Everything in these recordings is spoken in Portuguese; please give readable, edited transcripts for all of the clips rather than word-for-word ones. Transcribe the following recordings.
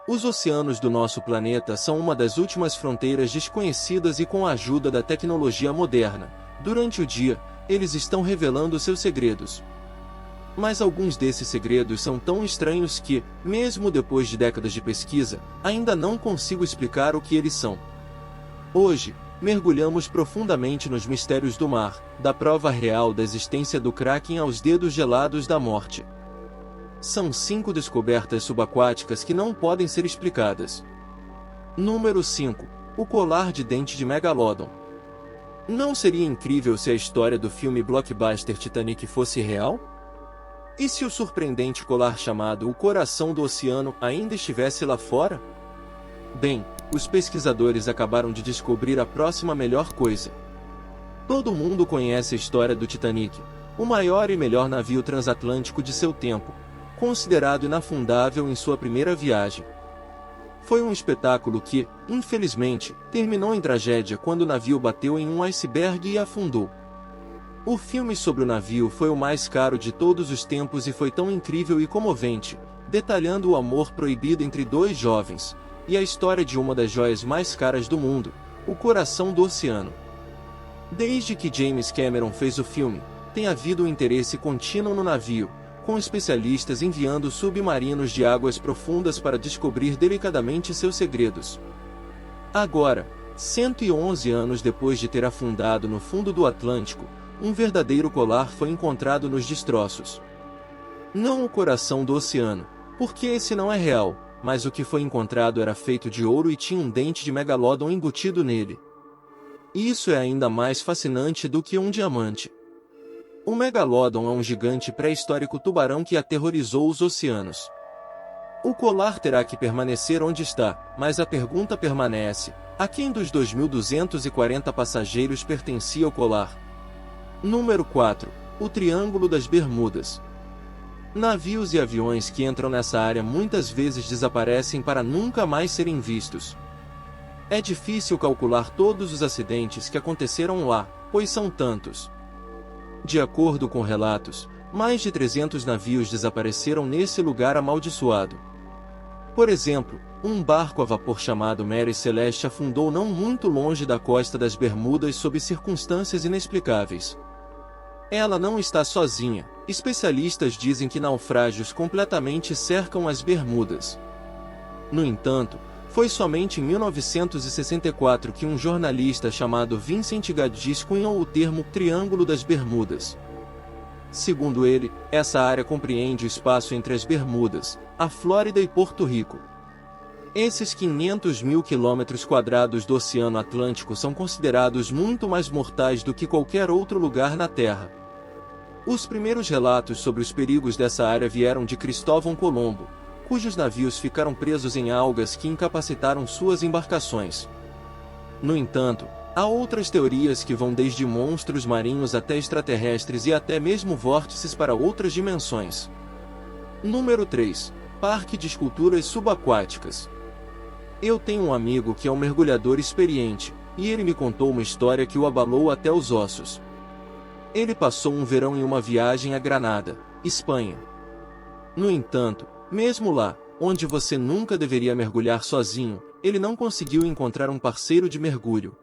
Os oceanos do nosso planeta são uma das últimas fronteiras desconhecidas e com a ajuda da tecnologia moderna, durante o dia, eles estão revelando seus segredos. Mas alguns desses segredos são tão estranhos que, mesmo depois de décadas de pesquisa, ainda não consigo explicar o que eles são. Hoje, mergulhamos profundamente nos mistérios do mar, da prova real da existência do Kraken aos dedos gelados da morte. São 5 descobertas subaquáticas que não podem ser explicadas. Número 5. O colar de dente de Megalodon. Não seria incrível se a história do filme blockbuster Titanic fosse real? E se o surpreendente colar chamado O Coração do Oceano ainda estivesse lá fora? Bem, os pesquisadores acabaram de descobrir a próxima melhor coisa. Todo mundo conhece a história do Titanic, o maior e melhor navio transatlântico de seu tempo, considerado inafundável em sua primeira viagem. Foi um espetáculo que, infelizmente, terminou em tragédia quando o navio bateu em um iceberg e afundou. O filme sobre o navio foi o mais caro de todos os tempos e foi tão incrível e comovente, detalhando o amor proibido entre dois jovens, e a história de uma das joias mais caras do mundo, O Coração do Oceano. Desde que James Cameron fez o filme, tem havido um interesse contínuo no navio, com especialistas enviando submarinos de águas profundas para descobrir delicadamente seus segredos. Agora, 111 anos depois de ter afundado no fundo do Atlântico, um verdadeiro colar foi encontrado nos destroços. Não o coração do oceano, porque esse não é real, mas o que foi encontrado era feito de ouro e tinha um dente de megalodon embutido nele. Isso é ainda mais fascinante do que um diamante. O megalodon é um gigante pré-histórico tubarão que aterrorizou os oceanos. O colar terá que permanecer onde está, mas a pergunta permanece: a quem dos 2.240 passageiros pertencia o colar? Número 4. O Triângulo das Bermudas. Navios e aviões que entram nessa área muitas vezes desaparecem para nunca mais serem vistos. É difícil calcular todos os acidentes que aconteceram lá, pois são tantos. De acordo com relatos, mais de 300 navios desapareceram nesse lugar amaldiçoado. Por exemplo, um barco a vapor chamado Mary Celeste afundou não muito longe da costa das Bermudas sob circunstâncias inexplicáveis. Ela não está sozinha, especialistas dizem que naufrágios completamente cercam as Bermudas. No entanto, foi somente em 1964 que um jornalista chamado Vincent Gaddis cunhou o termo Triângulo das Bermudas. Segundo ele, essa área compreende o espaço entre as Bermudas, a Flórida e Porto Rico. Esses 500 mil quilômetros quadrados do Oceano Atlântico são considerados muito mais mortais do que qualquer outro lugar na Terra. Os primeiros relatos sobre os perigos dessa área vieram de Cristóvão Colombo, cujos navios ficaram presos em algas que incapacitaram suas embarcações. No entanto, há outras teorias que vão desde monstros marinhos até extraterrestres e até mesmo vórtices para outras dimensões. Número 3. Parque de Esculturas Subaquáticas. Eu tenho um amigo que é um mergulhador experiente, e ele me contou uma história que o abalou até os ossos. Ele passou um verão em uma viagem a Granada, Espanha. No entanto, mesmo lá, onde você nunca deveria mergulhar sozinho, ele não conseguiu encontrar um parceiro de mergulho.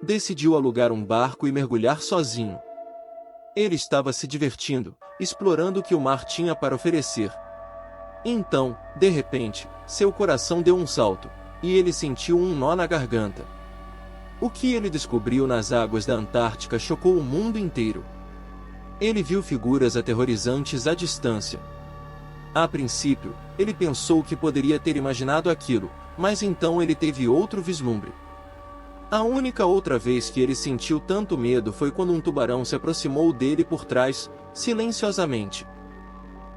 Decidiu alugar um barco e mergulhar sozinho. Ele estava se divertindo, explorando o que o mar tinha para oferecer. Então, de repente, seu coração deu um salto, e ele sentiu um nó na garganta. O que ele descobriu nas águas da Antártica chocou o mundo inteiro. Ele viu figuras aterrorizantes à distância. A princípio, ele pensou que poderia ter imaginado aquilo, mas então ele teve outro vislumbre. A única outra vez que ele sentiu tanto medo foi quando um tubarão se aproximou dele por trás, silenciosamente.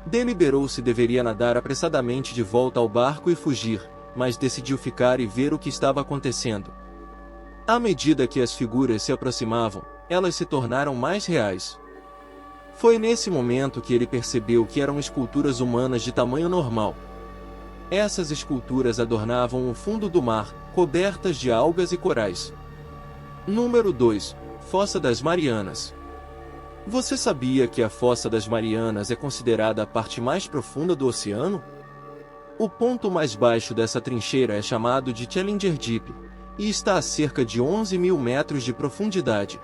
Deliberou se deveria nadar apressadamente de volta ao barco e fugir, mas decidiu ficar e ver o que estava acontecendo. À medida que as figuras se aproximavam, elas se tornaram mais reais. Foi nesse momento que ele percebeu que eram esculturas humanas de tamanho normal. Essas esculturas adornavam o fundo do mar, cobertas de algas e corais. Número 2. Fossa das Marianas. Você sabia que a Fossa das Marianas é considerada a parte mais profunda do oceano? O ponto mais baixo dessa trincheira é chamado de Challenger Deep, e está a cerca de 11.000 metros de profundidade.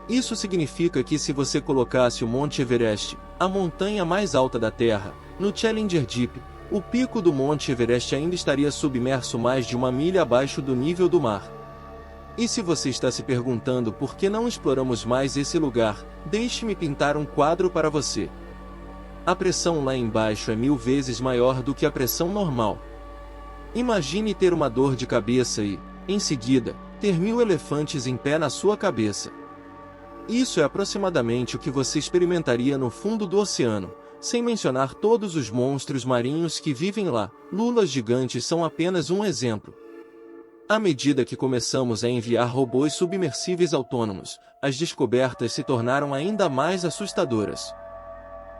Isso significa que se você colocasse o Monte Everest, a montanha mais alta da Terra, no Challenger Deep, o pico do Monte Everest ainda estaria submerso mais de 1 milha abaixo do nível do mar. E se você está se perguntando por que não exploramos mais esse lugar, deixe-me pintar um quadro para você. A pressão lá embaixo é 1000 vezes maior do que a pressão normal. Imagine ter uma dor de cabeça e, em seguida, ter 1000 elefantes em pé na sua cabeça. Isso é aproximadamente o que você experimentaria no fundo do oceano, sem mencionar todos os monstros marinhos que vivem lá. Lulas gigantes são apenas um exemplo. À medida que começamos a enviar robôs submersíveis autônomos, as descobertas se tornaram ainda mais assustadoras.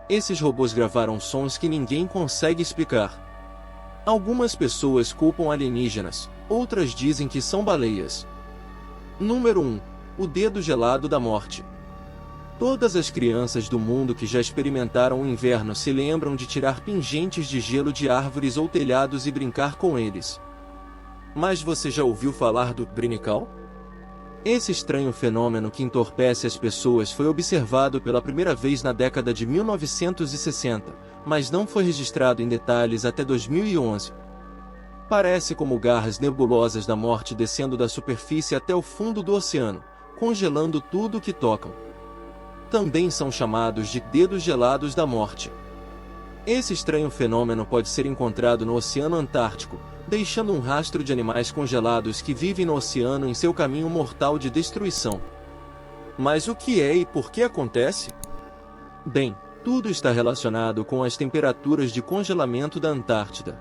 Esses robôs gravaram sons que ninguém consegue explicar. Algumas pessoas culpam alienígenas, outras dizem que são baleias. Número 1. O dedo gelado da morte. Todas as crianças do mundo que já experimentaram o inverno se lembram de tirar pingentes de gelo de árvores ou telhados e brincar com eles. Mas você já ouviu falar do Brinical? Esse estranho fenômeno que entorpece as pessoas foi observado pela primeira vez na década de 1960, mas não foi registrado em detalhes até 2011. Parece como garras nebulosas da morte descendo da superfície até o fundo do oceano, congelando tudo o que tocam. Também são chamados de dedos gelados da morte. Esse estranho fenômeno pode ser encontrado no Oceano Antártico, deixando um rastro de animais congelados que vivem no oceano em seu caminho mortal de destruição. Mas o que é e por que acontece? Bem, tudo está relacionado com as temperaturas de congelamento da Antártida.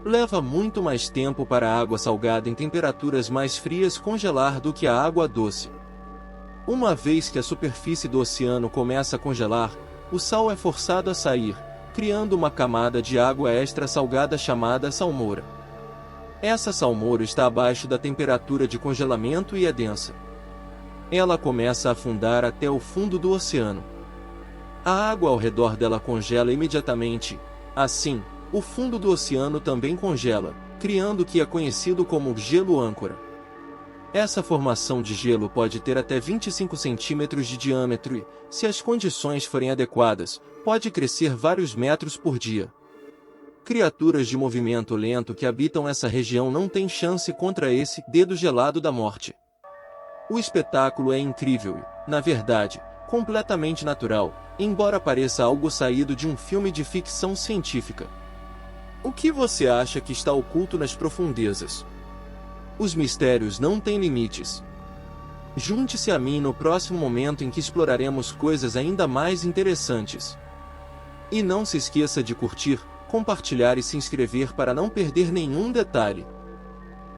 Leva muito mais tempo para a água salgada em temperaturas mais frias congelar do que a água doce. Uma vez que a superfície do oceano começa a congelar, o sal é forçado a sair, criando uma camada de água extra salgada chamada salmoura. Essa salmoura está abaixo da temperatura de congelamento e é densa. Ela começa a afundar até o fundo do oceano. A água ao redor dela congela imediatamente. Assim, o fundo do oceano também congela, criando o que é conhecido como gelo âncora. Essa formação de gelo pode ter até 25 centímetros de diâmetro e, se as condições forem adequadas, pode crescer vários metros por dia. Criaturas de movimento lento que habitam essa região não têm chance contra esse dedo gelado da morte. O espetáculo é incrível e, na verdade, completamente natural, embora pareça algo saído de um filme de ficção científica. O que você acha que está oculto nas profundezas? Os mistérios não têm limites. Junte-se a mim no próximo momento em que exploraremos coisas ainda mais interessantes. E não se esqueça de curtir, compartilhar e se inscrever para não perder nenhum detalhe.